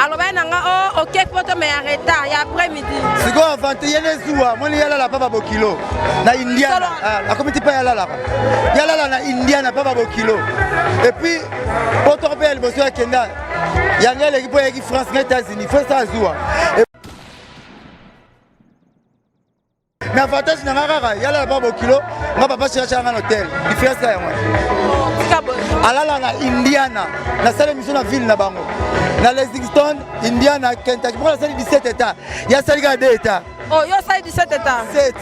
aloba nanga oh OK poto mais arrêta ya après midi siko avant yene zuwa moni yala la papa bokilo na Indiana a comité pas yala na Indiana papa bokilo et puis poto pe el boso ya kenda yanga l'équipe ya France na États-Unis faut ça zuwa mais avantage na ngaka yala la papa bokilo nga papa chercher un hôtel différence ya moi alala na Indiana na salle mission na ville na bango na Lexington Indiana Kentucky pour la salle 17 états il y a salle 2 états oh yo salle 17 états 7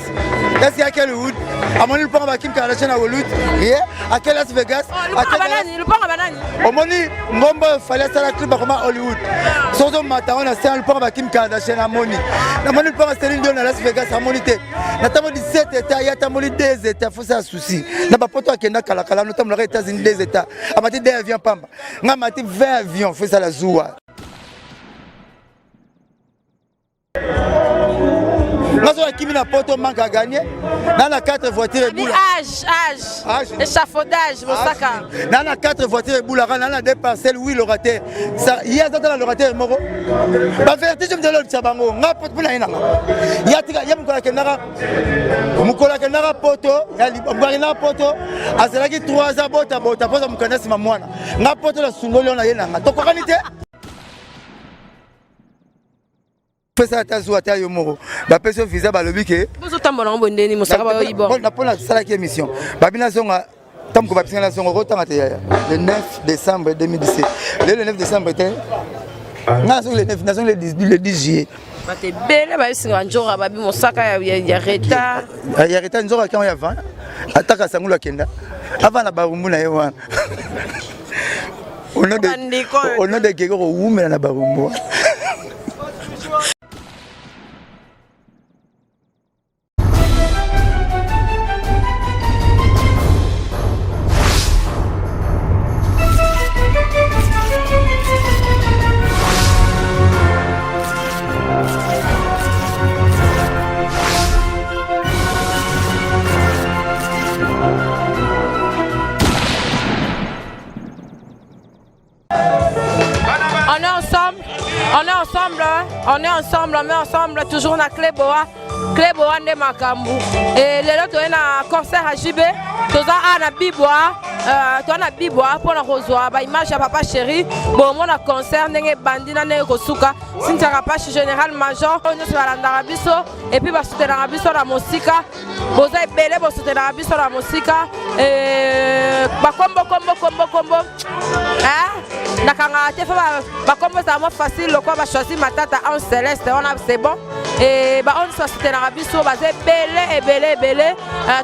est-ce qu'il y a quel Hollywood amoni le pont ba Kim Kardashian à Hollywood et à quel Las Vegas le pont banani omoni ngombo fallait ça la clip comme Hollywood sozo mata on a salle le pont ba Kim Kardashian amoni na moni le pont Céline Dion à Las Vegas amoni te na tamo 17 états il y a tamo 2 états faut ça souci na ba poto akenda kala kala no tamo les États-Unis 2 états amati 2 avions pamba nga mati 20 avions faut ça la zoua Nazo Kimi na poto manque à gagner. Nana 4 voitures et boula. Âge. Échafaudage, Mosaka. Nana 4 voitures et boula. Nana 2 parcelles, oui, le raté. Ça, il y a dans le raté, moro. Ba vertige de l'autre sabango. Nga poto puna ina. Ya mukola kenara. Mukola kenara poto. Ya mukola poto. Azalaki 3 ans bota poza mukana sima mwana. Nga poto la sungoli ona yena. Toko kanite. Pesa tazu ata yo moro ba peso visa ba lobike bozo tambola ngondeni mosaka ba yibo na pona sala ki émission ba bina zonga tam ko ba pisana zonga ko tanga te le 9 décembre 2017 le 9 décembre te na zo le 9 na zo le 10 juillet ba te bele ba singa njora ba bi mosaka ya reta njora quand ya 20 ataka sangula kenda avant na ba rumbu na yewa ono de gego ko wumela na ba rumbu On est ensemble, toujours na Cléboa nde makambu. Et lelo to na concert à JB, toza na Biboa, to na Biboa pour na kozwa ba image ya papa chéri. Bon mon na concert ndenge bandina ne kosuka, sinta kapashi général major, on se balanda biso et puis ba soutenir biso la musique. Boza ebele bo soutenir biso la musique ba combo. Nakanga te fa ba combo ça mo facile le quoi ba choisir matata en céleste on a c'est bon et ba on se soutenir biso ba belé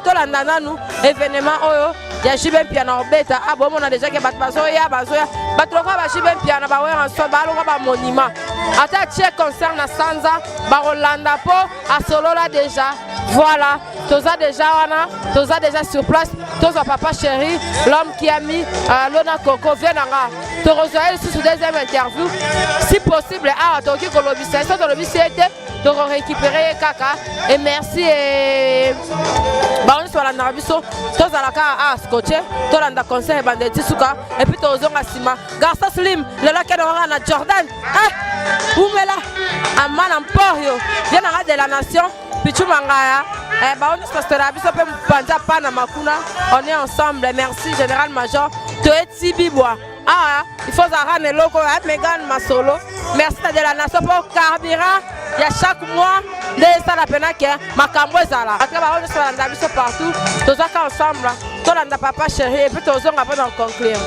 to la nana nous événement oyo ya jibe piano obeta abo mona déjà que bazoya batoko ba jibe piano ba wera so ba lo ba monument ata tie concert na Sanza ba Rolanda po a solo là déjà voilà toza déjà sur place toza papa chéri l'homme qui a mis Lona Coco vient nga to rejoindre sur deuxième interview si possible à toki kolobisa ça kolobisa était de récupérer kaka et merci et ba on soit la nabiso toza la ka scotché to landa conseil bandeti suka et puis tozonga sima garça slim le la kedora na Jordan oumela amana mporio vient nga de la nation pichu mangaya ba on soit la biso pe panza pana makuna on est ensemble merci général major Toeti Bibois il faut arranger loko à Megan Masolo merci de la nation pour carburant il y a chaque mois de ça la peine que makambo ezala après ba on soit dans biso partout tous ensemble tout la papa chéri et puis tous on va dans conclure.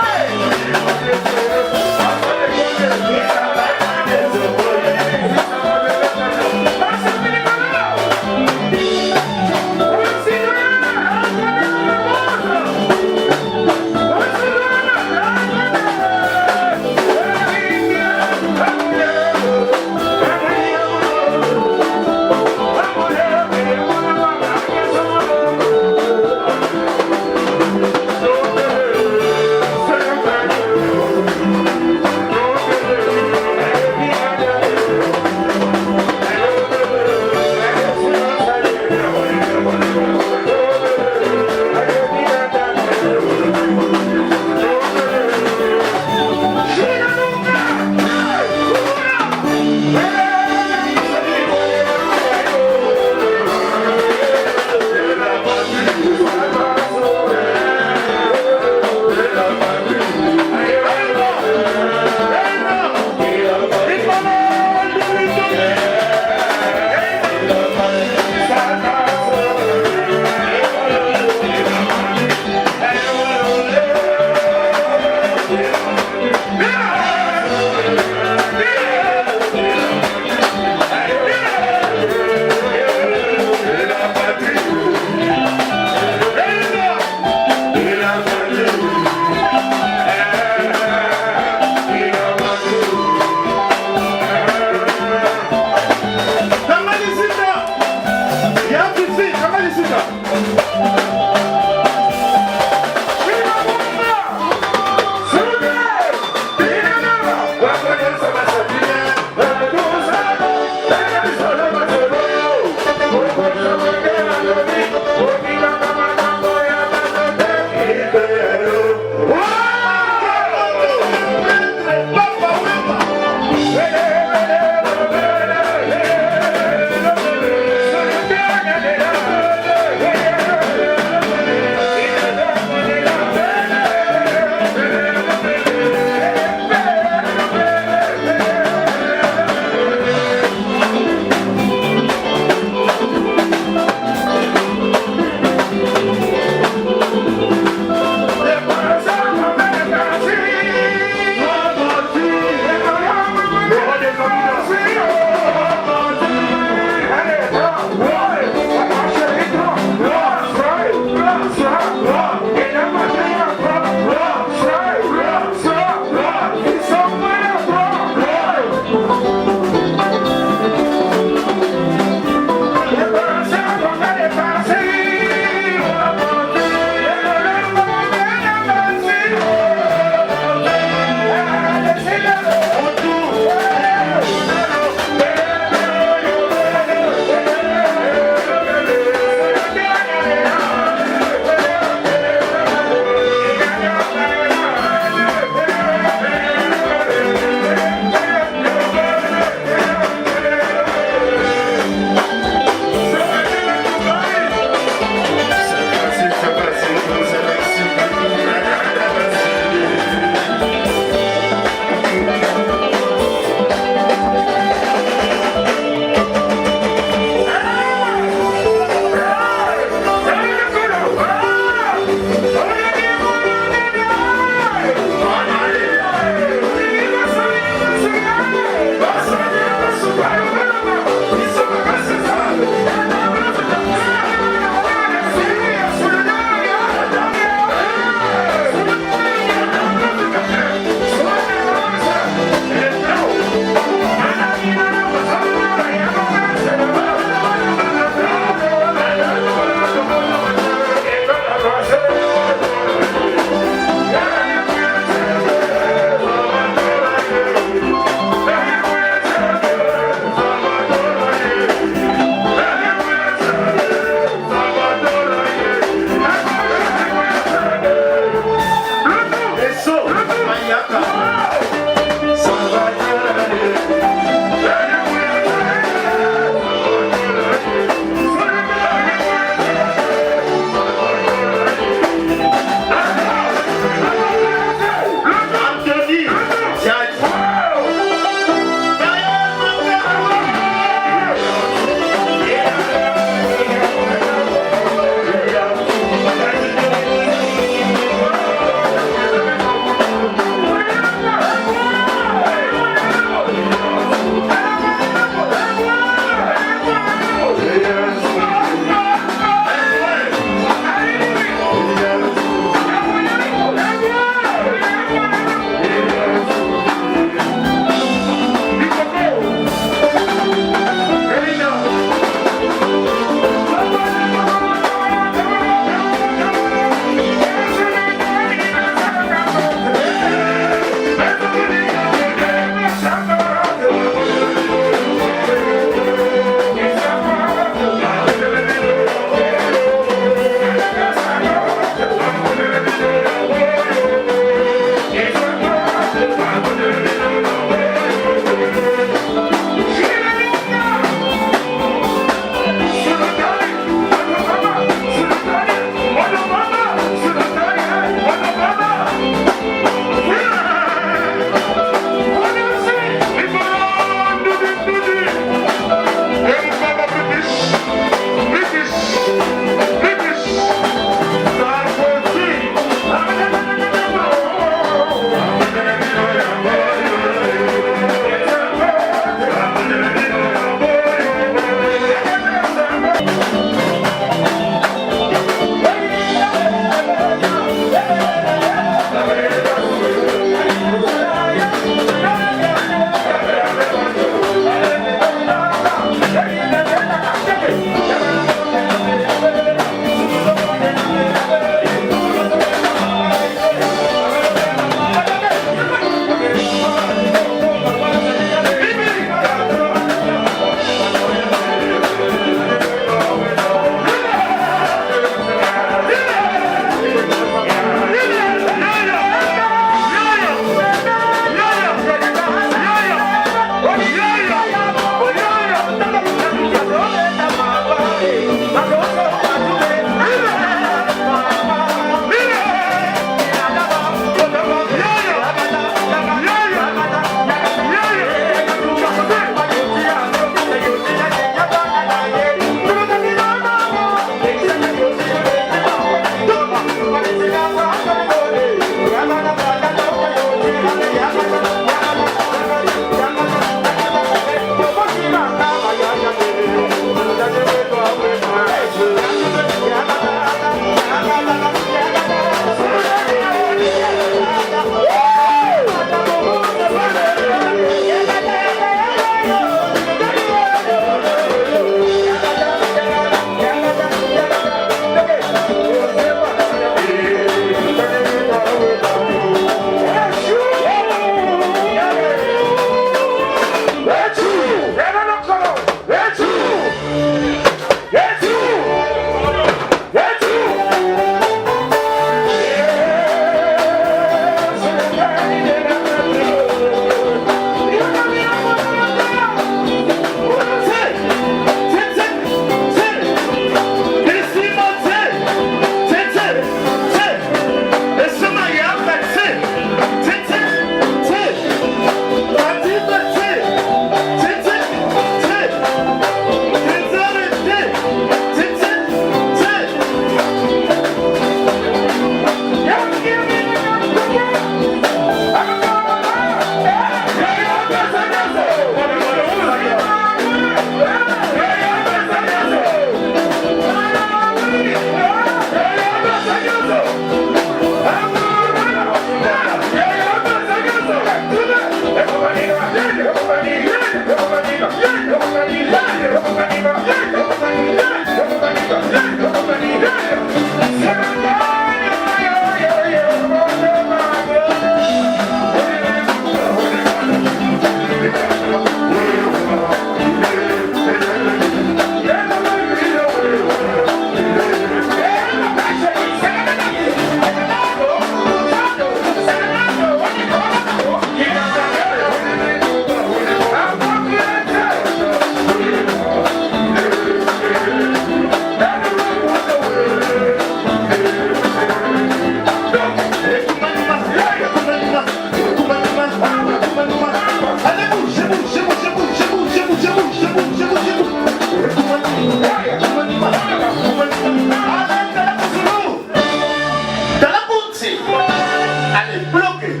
Allez, bloquez.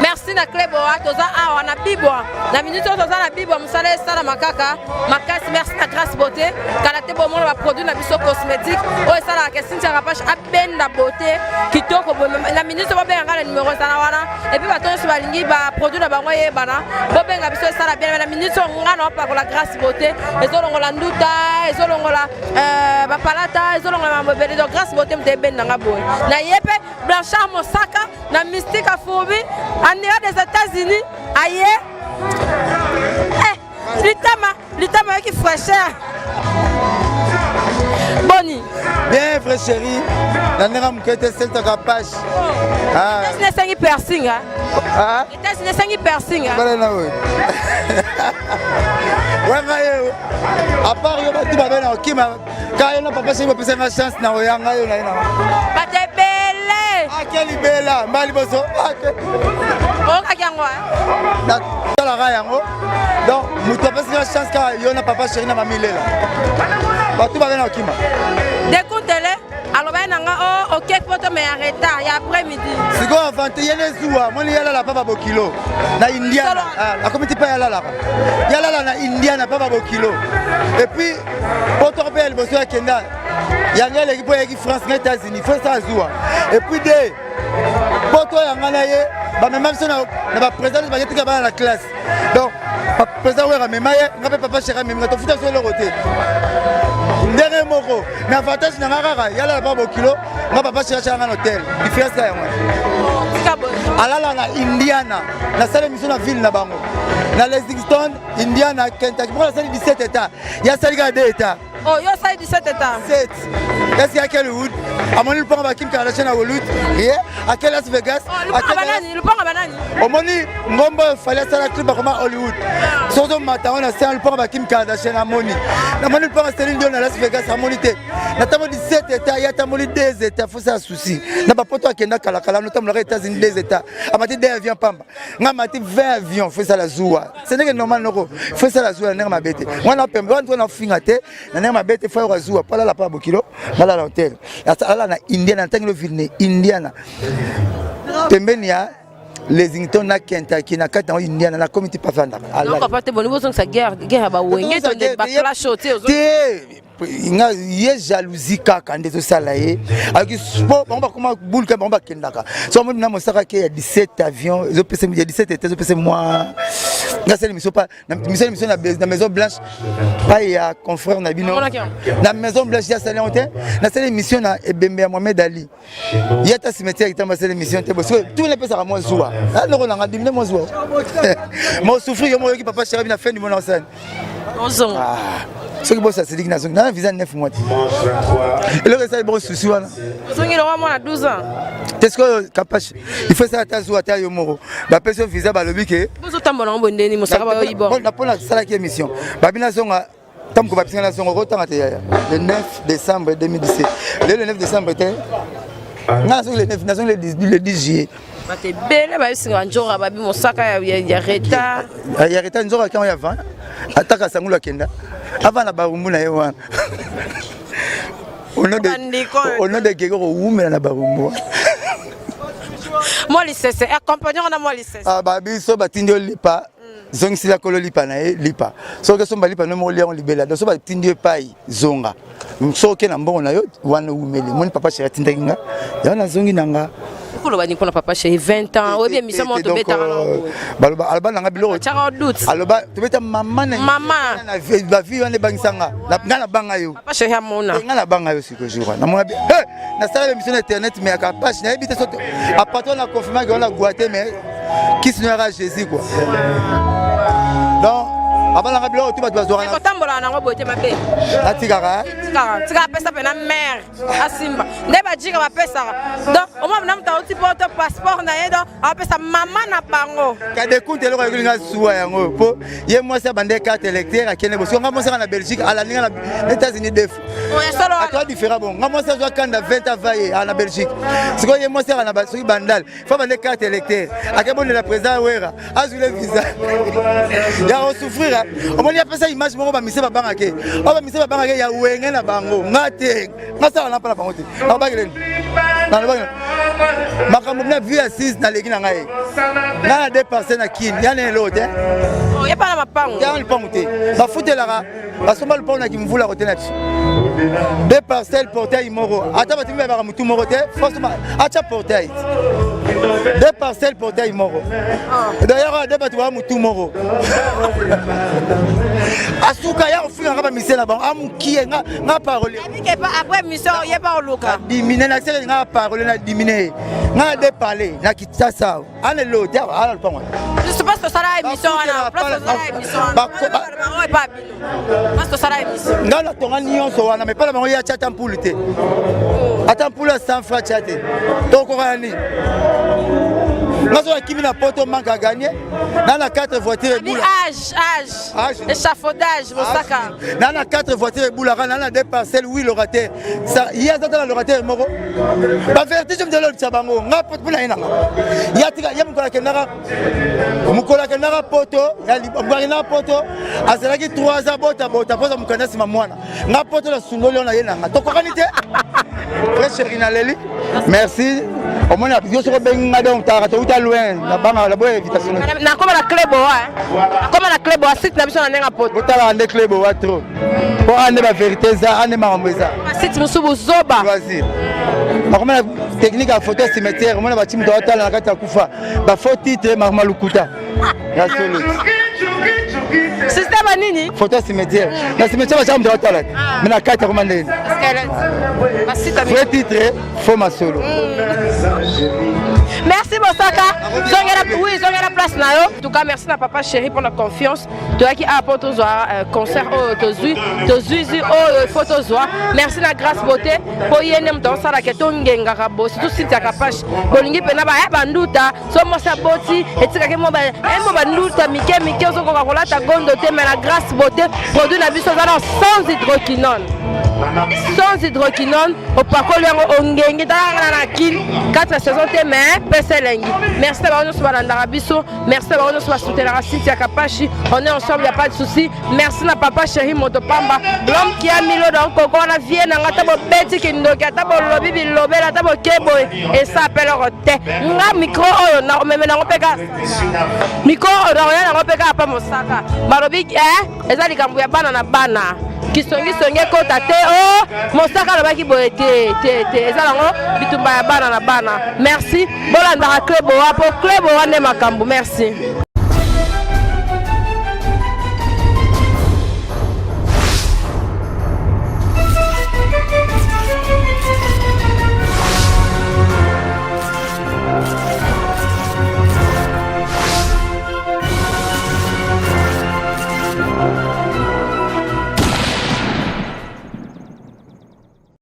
Merci na Kleboa, toza awa na bibwa. Na minute toza na bibwa musala sala makaka. Makasi merci na Grâce Beauté. Kalate bo mona ba produit na biso cosmétique. O sala ka Cynthia Rapache abenda beauté kitoko bo na minute bo benga na numéro sana wana. Et puis bato so balingi ba produit na bango ye bana. Bo benga biso sala bien na minute ngana pa ko la Grâce Beauté. Ezolongola nduta, ezolongola ba palata, ezolongola mabele donc Grâce Beauté mte benda nga boy. Na yepe Blanchard Mosaka na Mystique Afobi. En dehors des États-Unis, aïe, l'itama qui fraîcheur. Boni. Bien, frère chéri. La nera mukete Cynthia Rapache. Ah. C'est une sangi piercing, hein. Ah. C'est une sangi piercing, hein. Voilà là, oui. Ouais, mais à part yo batu ba bena okima, quand yo papa c'est pas une chance na oyanga yo na ina. Ba te belle. Ah, quelle belle, mali boso. Oh, kakangwa. Na la rayango. Donc, mutu papa c'est une chance quand yo na papa chéri na mamile là. Batu ba bena okima. Découtez-le. Alors ben nanga oh OK poto mais arrêta il y a après-midi. C'est quoi avant yene zuwa moi yala la papa bokilo na Indiana la comité pas yala la na Indiana papa bokilo et puis poto pe el boso ya kenda yanga l'équipe ya France na États-Unis faut ça zuwa et puis de poto yanga na ye ba même so na ba président ba yetika ba na classe donc président wa même ngape papa chéri même to futa so le côté ndenge moko na avantage na ngaka yala ba bokilo nga papa chéri changa na hôtel différence ya moi alala na Indiana na salle mission na ville na bango na Lexington Indiana Kentucky pour la salle 17 états ya salle ga 2 états oh yo salle 17 états 7 est-ce qu'il y a quel Hollywood à mon le pont ba Kim Kardashian à Hollywood et à quel Las Vegas à quel le pont banani au moni ngombo fallait ça la clip comme Hollywood surtout matin on a ça le pont ba Kim Kardashian à moni na moni le pont Céline Dion à Las Vegas à monité na tamo 17 états ya tamo 2 états faut ça souci na ba poto akenda kala kala notamment les États-Unis 2 états a mati 2 avions pamba nga mati 20 avions faut ça la zoua c'est n'est que normal noko faut ça la zoua na ma bête on a pembe on a fingate na ma bête faut la zoua pas la pa bokilo na la hôtel là na Indiana tango ville Indiana pembeni ya Lexington na Kentucky na kata Indiana na community pa vanda non papa te boni bozo sa guerre ba wenge to de ba clash hotel inga ye jalousie kaka ndezo sala ye avec sport on va comment boule on va kendaka so mo na mosaka ke ya 17 avions zo pese ya 17 états zo pese moi nga sel mission pas na mission na Maison Blanche pas ya confrère na bino na Maison Blanche ya sala honte na sel mission na Ebembe ya Mohamed Ali ya ta cimetière qui tamba sel mission te parce que tout les pesa moi zoua na ko na dimne moi zoua mo souffrir yo mo ki papa chéri na fin du monde ensemble ozon ce qui bosse à Cédric Nazong na visa 9 mois et le reste est bon souci wana ozongi le roi à 12 ans est-ce que capable il faut ça à zo ata yo moro ba personne visa ba lobi ke bozo tambola ngondeni mosaka ba yibo bon na pona sala ki émission ba bina zonga tam ko ba pisana zonga ko tanga te ya le 9 décembre 2017 le 9 décembre était na zo le 9 na zo le 10 juillet ba te bele ba singa njora ba bi mosaka ya reta ya reta njora quand ya vent ataka sangula kenda avant na barumbu na yewa ono de gego umela na barumbu moi lycée accompagnant na moi lycée ah ba biso batindio lipa zongi sila kolo lipa na ye lipa so ke so ba lipa no mo lion libela so ba tindio pai zonga so ke na mbongo na yo wana umele moni papa chéri tindakinga ya na zongi nanga Okolo bani pour papa chéri 20 ans ou bien mission mon to beta baloba alba nanga biloko chaka doute aloba to beta maman na vie wana bangsanga na banga yo papa chéri amona nga banga yo siko jour na mona na sala mission internet mais ka page na ebite soto a patron na confirmer que on a goûté mais qui sera Jésus quoi donc avant la rabilo tu vas doire na kotambola na ngobote mabe atikara tika pesa pena mère asimba ndeba jika ba pesa donc au moins na mta uti porte passeport na yedo a pesa mama na bango ka de compte le ko linga suwa yango po ye moi ça bande carte électeur akene bo nga moi ça na Belgique à la linga na États-Unis def ouais solo toi différent bon nga moi ça doit kanda 20 ans vailler na Belgique c'est quoi ye moi ça na basuri bandal faut bande carte électeur akebonne la président wera azule visa ya on souffrir on y a pas ça image moko ba mise ba bangake o ba mise ba bangake ya wenge na bango ngate ngasa na pala bango te na ba geleni na ba geleni makambo na vie assise na leki na ngai na dépasser na kin ya ne lote oh ya pas na mapango ya le pango te ba futela parce que le pango na kimvula ko tena deux parcelles portail moro ata ba timba ba mutu moro te forcément acha portail deux parcelles portail moro d'ailleurs deux batu ba mutu moro asuka ya ofika ngaba misela ba amukie nga parole après mission ya pas oloka diminer na sele nga parole na diminer nga de parler na kitasa ane lo dia ala pango je sais pas ce sera émission ana place sera émission ba pas parce que sera émission nga tonga nyonso wana mais pas la bango ya chata mpulu te ata mpulu 100 francs chate to ko ngani Nazo qui na poto manque à gagner. Dans la 4 voitures boula. Âge. Échafaudage, Mosaka. Dans la 4 voitures boula, dans la 2 parcelles oui le raté. Ça il y a dans le raté moro. Ba vertige de l'autre sabango, nga poto na ina. Ya mukola kenara. Mukola kenara poto, ya libanga poto. Azala ki 3 ans bota poza mukana sima mwana. Nga poto la sundolo na yena. To ko kanite. Très chéri na leli. Merci. Au moins, il y a des gens qui sont loin. La bonne invitation. Na comme la clé boa. Comme la clé boa, site na biso na nenga poto. Botala ande clé boa trop. Pour ande la vérité ça, ande marambeza. Site musubu zoba. Vas-y. Comme la technique à photo cimetière, moi na team total na kata kufa. Ba faux titre Malukuta. Ya solo. Système nini? Photo cimetière. Na cimetière ba chambre total. Mais na kata comment ndeni? Vrai titre, faux ma solo. Merci Mosaka. Oui, ils ont la place là. En tout cas, merci à papa chéri pour la confiance. Tu as qui apporte aux concert au Tozui, au Photozoa. Merci la grâce beauté pour y aller dans ça la question ngengakabo. Surtout si tu as capable. Bolingi pena ba banduta. So mo sa boti et tu ka mo ba banduta mike so ko kola ta gondo te mais la grâce beauté produit la biso sans hydroquinone. Sans hydroquinone au pakolo yango ongengi na kin 4 saisons te mais peselengi. Merci à vous sur biso, merci à vous sur soutenir Cynthia Kapashi. On est ensemble, il y a pas de souci. Merci à papa chéri Motopamba, l'homme qui a mis l'eau dans le coco la vie na ngata bo beti kindoka ta bo lobi bi lobela ta bo kebo et ça appelle roté. Nga micro na meme na ngopeka. Micro na ngopeka pa Mosaka. Barobi ezali kambu ya bana na bana. Kisongi kota te Mosaka lobaki boye te ezalango bitumba ya bana na bana. Merci bolanda club wa po club wa ne makambu merci.